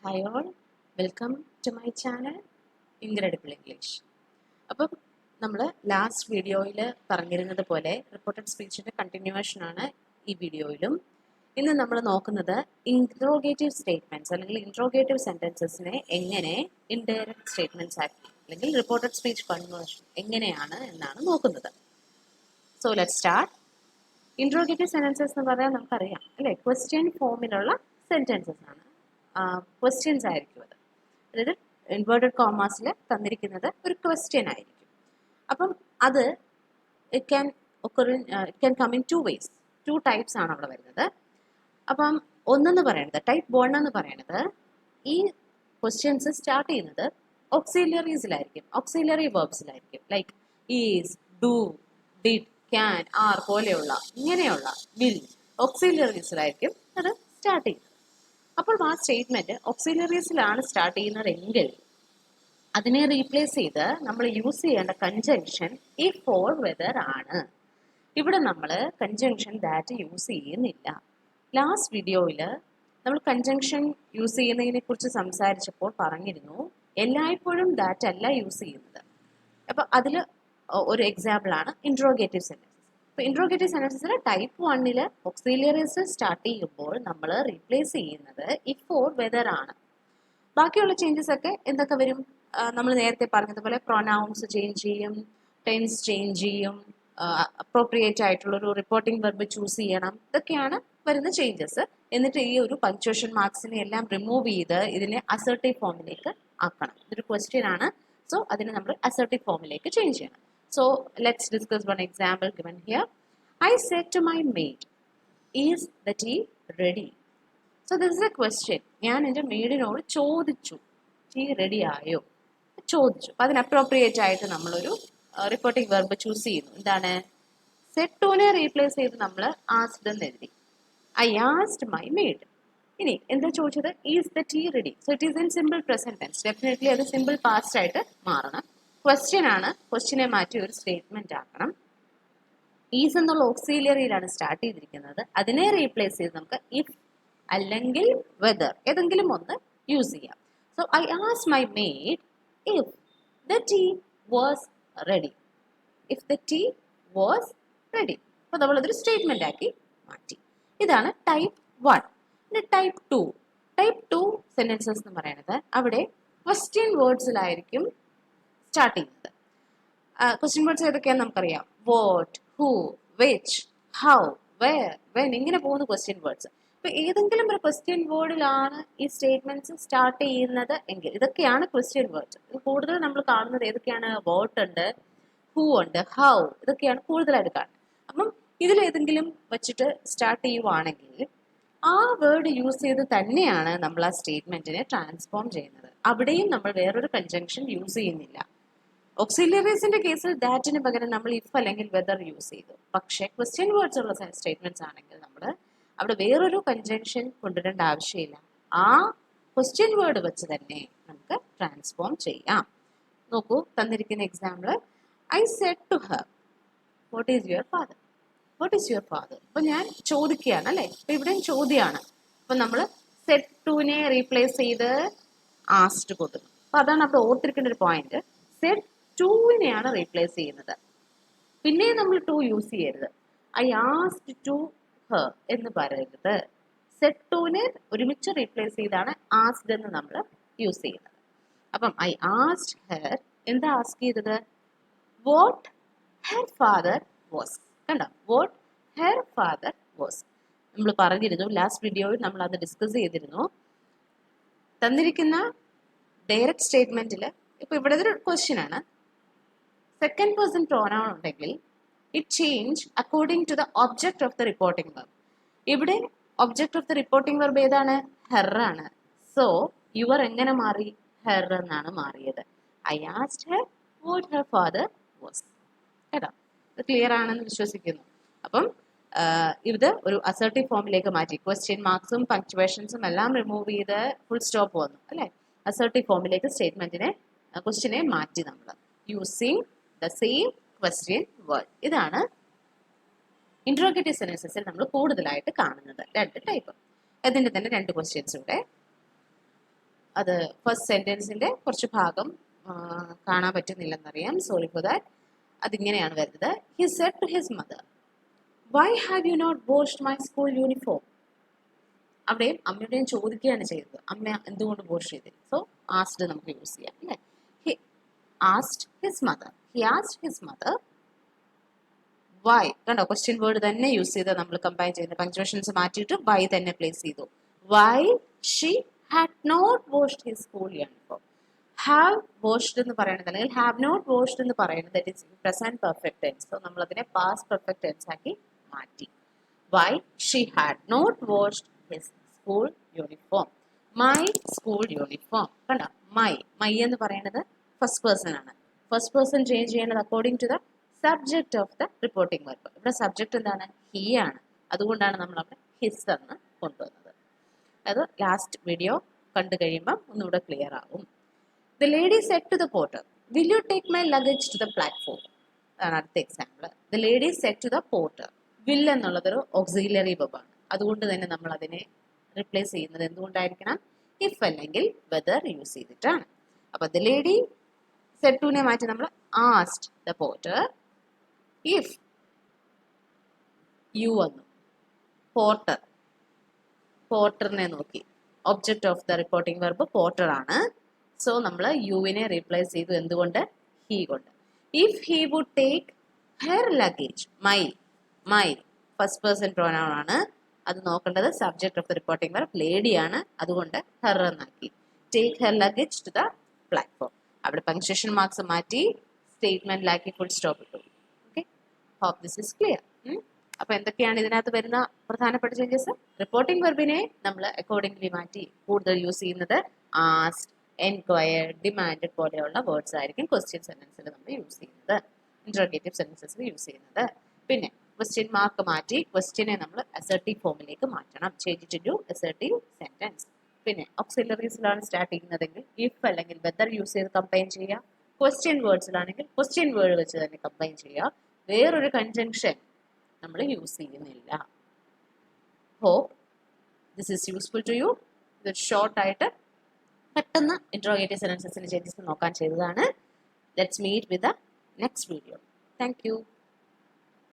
Hi all, welcome to my channel Incredible English. അപ്പം നമ്മൾ last വീഡിയോയിൽ പറഞ്ഞിരുന്നത് പോലെ റിപ്പോർട്ടഡ് സ്പീച്ചിൻ്റെ കണ്ടിന്യൂവേഷൻ ആണ് ഈ വീഡിയോയിലും. ഇന്ന് നമ്മൾ നോക്കുന്നത് ഇൻട്രോഗേറ്റീവ് സ്റ്റേറ്റ്മെൻറ്റ്സ് അല്ലെങ്കിൽ ഇൻട്രോഗേറ്റീവ് സെൻറ്റൻസസിനെ എങ്ങനെ ഇൻഡയറക്റ്റ് സ്റ്റേറ്റ്മെൻറ്റ്സ് ആക്കി അല്ലെങ്കിൽ റിപ്പോർട്ടഡ് സ്പീച്ച് കൺവേർഷൻ എങ്ങനെയാണ് എന്നാണ് നോക്കുന്നത്. So let start. Interrogative sentences എന്ന് പറഞ്ഞാൽ നമുക്കറിയാം അല്ലേ, ക്വസ്റ്റ്യൻ ഫോമിലുള്ള സെൻറ്റൻസസ് ആണ്. ക്വസ്റ്റ്യൻസ് ആയിരിക്കും അത്, അതായത് ഇൻവേർട്ടഡ് കോമാസിൽ തന്നിരിക്കുന്നത് ഒരു ക്വസ്റ്റ്യൻ ആയിരിക്കും. അപ്പം അത് it can come in two ways, two types ആണ് അവിടെ വരുന്നത്. അപ്പം ഒന്നെന്ന് പറയുന്നത് ടൈപ്പ് 1 എന്ന് പറയുന്നത് ഈ ക്വസ്റ്റ്യൻസ് സ്റ്റാർട്ട് ചെയ്യുന്നത് ഓക്സിലറീസിലായിരിക്കും, ഓക്സിലറി വേർബ്സിലായിരിക്കും. Like is, do, did, can, are പോലെയുള്ള ഇങ്ങനെയുള്ള വിൽ ഓക്സിലറീസിലായിരിക്കും അത് സ്റ്റാർട്ട് ചെയ്യുന്നത്. അപ്പോൾ ആ സ്റ്റേറ്റ്മെന്റ് ഓക്സിലറീസിലാണ് സ്റ്റാർട്ട് ചെയ്യുന്നതെങ്കിൽ അതിനെ റീപ്ലേസ് ചെയ്ത് നമ്മൾ യൂസ് ചെയ്യേണ്ട കൺജങ്ഷൻ ഇഫ് ഓർ വെദർ ആണ്. ഇവിടെ നമ്മൾ കൺജങ്ഷൻ ദാറ്റ് യൂസ് ചെയ്യുന്നില്ല. ലാസ്റ്റ് വീഡിയോയിൽ നമ്മൾ കൺജങ്ഷൻ യൂസ് ചെയ്യുന്നതിനെ കുറിച്ച് സംസാരിച്ചപ്പോൾ പറഞ്ഞിരുന്നു എല്ലായ്പ്പോഴും ദാറ്റ് അല്ല യൂസ് ചെയ്യുന്നത്. അപ്പോൾ അതിൽ ഒരു എക്സാമ്പിളാണ് ഇൻട്രോഗേറ്റീവ് സെൻറ്റൻസസ്. ഇപ്പോൾ ഇൻട്രോഗേറ്റീവ് സെൻറ്റൻസസിൽ ടൈപ്പ് 1 ഓക്സിലറീസ് സ്റ്റാർട്ട് ചെയ്യുമ്പോൾ നമ്മൾ റീപ്ലേസ് ചെയ്യുന്നത് ഇഫ് ഓർ വെദർ ആണ്. ബാക്കിയുള്ള ചേഞ്ചസ് ഒക്കെ എന്തൊക്കെ വരും? നമ്മൾ നേരത്തെ പറഞ്ഞതുപോലെ പ്രൊനൗൺസ് ചേഞ്ച് ചെയ്യും, ടെൻസ് ചേഞ്ച് ചെയ്യും, അപ്രോപ്രിയേറ്റ് ആയിട്ടുള്ളൊരു റിപ്പോർട്ടിംഗ് വെർബ് ചൂസ് ചെയ്യണം, ഇതൊക്കെയാണ് വരുന്ന ചേഞ്ചസ്. എന്നിട്ട് ഈ ഒരു പങ്ക്ച്വേഷൻ മാർക്സിനെ എല്ലാം റിമൂവ് ചെയ്ത് ഇതിനെ അസർട്ടീവ് ഫോമിലേക്ക് ആക്കണം. ഇതൊരു ക്വസ്റ്റ്യൻ ആണ്, സോ അതിനെ നമ്മൾ അസർട്ടീവ് ഫോമിലേക്ക് ചേഞ്ച് ചെയ്യണം. So let's discuss one example given here. I said to my maid, is the tea ready? So this is a question. ഞാൻ എൻ്റെ മെയ്ഡിനോട് ചോദിച്ചു, ടീ റെഡി ആയോ ചോദിച്ചു. അപ്പം അതിന് അപ്രോപ്രിയേറ്റ് ആയിട്ട് നമ്മളൊരു റിപ്പോർട്ടിംഗ് വെർബ് ചൂസ് ചെയ്യുന്നു. എന്താണ്? സെഡ് ടൂനെ റീപ്ലേസ് ചെയ്ത് നമ്മൾ ആസ്ക്ഡ് എന്ന് എഴുതി. I asked my maid. ഇനി എന്താ ചോദിച്ചത്? Is the tea ready? So it is in simple present tense. Definitely അത് സിമ്പിൾ പാസ്റ്റ് ആയിട്ട് മാറണം. ക്വസ്റ്റ്യൻ ആണ്, ക്വസ്റ്റ്യനെ മാറ്റി ഒരു സ്റ്റേറ്റ്മെന്റ് ആക്കണം. ഈസ് എന്നുള്ള ഓക്സിലറിയിലാണ് സ്റ്റാർട്ട് ചെയ്തിരിക്കുന്നത്. അതിനെ റീപ്ലേസ് ചെയ്ത് നമുക്ക് ഇഫ് അല്ലെങ്കിൽ വെദർ ഏതെങ്കിലും ഒന്ന് യൂസ് ചെയ്യാം. So I asked my maid if the tea was ready. If the tea was ready. അപ്പോൾ നമ്മളതൊരു സ്റ്റേറ്റ്മെന്റ് ആക്കി മാറ്റി. ഇതാണ് ടൈപ്പ് 1. ഇനി ടൈപ്പ് 2. ടൈപ്പ് 2 സെന്റൻസസ് എന്ന് പറയുന്നത് അവിടെ ക്വസ്റ്റ്യൻ വേർഡ്സിലായിരിക്കും സ്റ്റാർട്ട് ചെയ്യുന്നത്. ക്വസ്റ്റ്യൻ വേർഡ്സ് ഏതൊക്കെയാണെന്ന് നമുക്കറിയാം. What, who, which, how, where, when, ഇങ്ങനെ പോകുന്ന ക്വസ്റ്റ്യൻ വേർഡ്സ്. ഇപ്പൊ ഏതെങ്കിലും ഒരു ക്വസ്റ്റ്യൻ വേർഡിലാണ് ഈ സ്റ്റേറ്റ്മെന്റ്സ് സ്റ്റാർട്ട് ചെയ്യുന്നത് എങ്കിൽ ഇതൊക്കെയാണ് ക്വസ്റ്റ്യൻ വേർഡ്സ്. കൂടുതൽ നമ്മൾ കാണുന്നത് ഏതൊക്കെയാണ്? വാട്ട് ഉണ്ട്, ഹൂ ഉണ്ട്, ഹൗ, ഇതൊക്കെയാണ് കൂടുതലായിട്ട് കാണുന്നത്. അപ്പം ഇതിലേതെങ്കിലും വെച്ചിട്ട് സ്റ്റാർട്ട് ചെയ്യുവാണെങ്കിൽ ആ വേർഡ് യൂസ് ചെയ്ത് തന്നെയാണ് നമ്മൾ ആ സ്റ്റേറ്റ്മെന്റിനെ ട്രാൻസ്ഫോം ചെയ്യുന്നത്. അവിടെയും നമ്മൾ വേറൊരു കൺജങ്ഷൻ യൂസ് ചെയ്യുന്നില്ല. ഓക്സിലറീസിന്റെ കേസിൽ ദാറ്റിന് പകരം നമ്മൾ ഇഫ് അല്ലെങ്കിൽ വെദർ യൂസ് ചെയ്തു. പക്ഷേ ക്വസ്റ്റ്യൻ വേർഡ്സ് ഉള്ള സ്റ്റേറ്റ്മെന്റ്സ് ആണെങ്കിൽ നമ്മൾ അവിടെ വേറൊരു കൺജങ്ഷൻ കൊണ്ടുവരേണ്ട ആവശ്യമില്ല. ആ ക്വസ്റ്റ്യൻ വേർഡ് വെച്ച് തന്നെ നമുക്ക് ട്രാൻസ്ഫോം ചെയ്യാം. നോക്കൂ, തന്നിരിക്കുന്ന example. I said to her, what is your father? What is your father? അപ്പൊ ഞാൻ ചോദിക്കുകയാണ് അല്ലെ, അപ്പൊ ഇവിടെയും ചോദ്യമാണ്. അപ്പൊ നമ്മൾ സെഡ് ടുവിനെ റീപ്ലേസ് ചെയ്ത് ആസ്ഡ് കൊടുക്കുന്നു. അപ്പൊ അതാണ് അവിടെ ഓർത്തിരിക്കേണ്ട ഒരു പോയിന്റ്. സെഡ് ടുവിനെയാണ് റീപ്ലേസ് ചെയ്യുന്നത്. പിന്നെ നമ്മൾ ടു യൂസ് ചെയ്യരുത്. ഐ ആസ്ഡ് ടു ഹർ എന്ന് പറയരുത്. സെഡ് ടുവിനെ ഒരുമിച്ച് റീപ്ലേസ് ചെയ്താണ് ആസ്ഡ് എന്ന് നമ്മൾ യൂസ് ചെയ്യുന്നത്. അപ്പം ഐ ആസ്ഡ് ഹെർ, എന്താ ആസ്ക് ചെയ്തത്? What her father was. കണ്ടോ? What her father was. നമ്മൾ പറഞ്ഞിരുന്നു ലാസ്റ്റ് വീഡിയോയിൽ നമ്മൾ അത് ഡിസ്കസ് ചെയ്തിരുന്നു. തന്നിരിക്കുന്ന ഡയറക്റ്റ് സ്റ്റേറ്റ്മെന്റിൽ ഇപ്പൊ ഇവിടെ ഒരു ക്വസ്റ്റ്യൻ ആണ്. സെക്കൻഡ് പേഴ്സൺ പ്രോനൗൺ ഉണ്ടെങ്കിൽ it change according to the object of the reporting verb. ഇവിടെ object of the reporting verb ഏതാണ്? ഹെർ ആണ്. സോ യുവർ എങ്ങനെ മാറി? ഹെർ എന്നാണ് മാറിയത്. I asked her what her father was. കേട്ടോ? ഇത് ക്ലിയർ ആണെന്ന് വിശ്വസിക്കുന്നു. അപ്പം ഇത് ഒരു അസർട്ടീവ് ഫോമിലേക്ക് മാറ്റി. ക്വസ്റ്റ്യൻ മാർക്സും പങ്ക്ച്വേഷൻസും എല്ലാം റിമൂവ് ചെയ്ത് ഫുൾ സ്റ്റോപ്പ് വന്നു അല്ലേ? അസർട്ടീവ് ഫോമിലേക്ക് സ്റ്റേറ്റ്മെന്റിനെ ക്വസ്റ്റ്യനെ മാറ്റി നമ്മൾ using the same question word. ഇതാണ് ഇൻട്രോഗേറ്റീവ് സെന്റൻസസിൽ നമ്മൾ കൂടുതലായിട്ട് കാണുന്നത്. രണ്ട് ടൈപ്പ്. അതിന്റെ തന്നെ രണ്ട് ക്വസ്റ്റ്യൻസ് ഇവിടെ. അത് ഫസ്റ്റ് സെന്റൻസിന്റെ കുറച്ച് ഭാഗം കാണാൻ പറ്റുന്നില്ലെന്നറിയാം. Sorry four that. അതിങ്ങനെയാണ് വരുന്നത്. He said to his mother, why have you not washed my school uniform? അവിടെയും അമ്മയുടെയും ചോദിക്കുകയാണ് ചെയ്തത്, അമ്മ എന്തുകൊണ്ട് വാഷ് ചെയ്തില്ല. സോ ആസ്ഡ് നമുക്ക് യൂസ് ചെയ്യാം അല്ലേ. He ആസ്ഡ് his mother. He ആസ്ഡ് his mother Y. കണ്ടോ, ക്വസ്റ്റ്യൻ വേർഡ് തന്നെ യൂസ് ചെയ്ത് നമ്മൾ കമ്പൈൻ ചെയ്യുന്നത്. പങ്ക്ച്വേഷൻസ് മാറ്റിയിട്ട് വൈ തന്നെ പ്ലേസ് ചെയ്തു. Why she had not washed his school uniform. Have washed എന്ന് പറയുന്നത് അല്ലെങ്കിൽ ഹാവ് നോട്ട് വാഷ്ഡ് എന്ന് പറയുന്നത് that is present perfect tense. So നമ്മൾ അതിനെ പാസ്റ്റ് പെർഫെക്റ്റ് ടെൻസ് ആക്കി മാറ്റി. Why she had not washed his school uniform. My school uniform. കണ്ടോ, മൈ എന്ന് പറയുന്നത് ഫസ്റ്റ് പേഴ്സൺ ആണ്. ഫസ്റ്റ് പേഴ്സൺ ചേഞ്ച് ചെയ്യേണ്ടത് according to the subject of the reporting verb. ഇവിടെ സബ്ജക്ട് എന്താണ്? ഹി ആണ്. അതുകൊണ്ടാണ് നമ്മൾ അവിടെ ഹിസ് എന്ന് കൊണ്ടുവന്നത്. അത് ലാസ്റ്റ് വീഡിയോ കണ്ടു കഴിയുമ്പോൾ ഒന്നുകൂടെ ക്ലിയർ ആവും. The lady said to the porter, will you take my luggage to the platform? അതാണ് അടുത്ത example. The lady said to the porter. will എന്നുള്ളതൊരു ഓക്സിലറി വെർബ് ആണ്. അതുകൊണ്ട് തന്നെ നമ്മൾ അതിനെ റിപ്ലേസ് ചെയ്യുന്നത് എന്തുകൊണ്ടായിരിക്കണം? ഇഫ് അല്ലെങ്കിൽ വെദർ യൂസ് ചെയ്തിട്ടാണ്. അപ്പൊ the lady said to നെ മാറ്റി നമ്മൾ asked the porter if you വന്നു. പോർട്ടറിനെ നോക്കി. Object of the reporting verb porter ആണ്. സോ നമ്മൾ യുവിനെ റീപ്ലേസ് ചെയ്തു. എന്തുകൊണ്ട്? ഹീ കൊണ്ട്. If he would take her luggage. My first person pronoun ആണ്. അത് നോക്കേണ്ടത് subject of the reporting verb lady ആണ്. അതുകൊണ്ട് ഹെർ എന്നാക്കി. Take her luggage to the platform. അവിടെ പങ്ക്ച്വേഷൻ മാർക്സ് മാറ്റി സ്റ്റേറ്റ്മെന്റിലാക്കി ഫുൾ സ്റ്റോപ്പ് ഇട്ടു. Okay, hope this is clear. അപ്പൊ എന്തൊക്കെയാണ് ഇതിനകത്ത് വരുന്ന പ്രധാനപ്പെട്ട ചേഞ്ചസ്? റിപ്പോർട്ടിംഗ് വെർബിനെ നമ്മൾ അക്കോർഡിംഗ്ലി മാറ്റി കൂടുതൽ യൂസ് ചെയ്യുന്നത് ആസ്ഡ്, എൻക്വയർ, ഡിമാൻഡ് പോലെയുള്ള വേർഡ്സ് ആയിരിക്കും ക്വസ്റ്റ്യൻ സെന്റൻസിൽ നമ്മൾ യൂസ് ചെയ്യുന്നത്, ഇന്ററോഗേറ്റീവ് സെന്റൻസസിൽ യൂസ് ചെയ്യുന്നത്. പിന്നെ ക്വസ്റ്റ്യൻ മാർക്ക് മാറ്റി ക്വസ്റ്റ്യനെ നമ്മൾ അസർട്ടീവ് ഫോമിലേക്ക് മാറ്റണം. Change it to assertive sentence. പിന്നെ ഓക്സിലറീസിലാണ് സ്റ്റാർട്ട് ചെയ്യുന്നതെങ്കിൽ ഇഫ് അല്ലെങ്കിൽ വെദർ യൂസ് ചെയ്ത് കമ്പൈൻ ചെയ്യുക. ക്വസ്റ്റ്യൻ വേർഡ്സിലാണെങ്കിൽ ക്വസ്റ്റ്യൻ വേർഡ് വെച്ച് തന്നെ കമ്പൈൻ ചെയ്യുക. വേറൊരു കൺജങ്ഷൻ നമ്മൾ യൂസ് ചെയ്യുന്നില്ല. Hope this is useful to you. ഇത് ഷോർട്ട് ആയിട്ട് പെട്ടെന്ന് ഇന്ററോഗേറ്റീവ് സെന്റൻസസിന്റെ ചേഞ്ചസ് നോക്കാൻ ചെയ്തതാണ്. Let's meet with the next video. Thank U.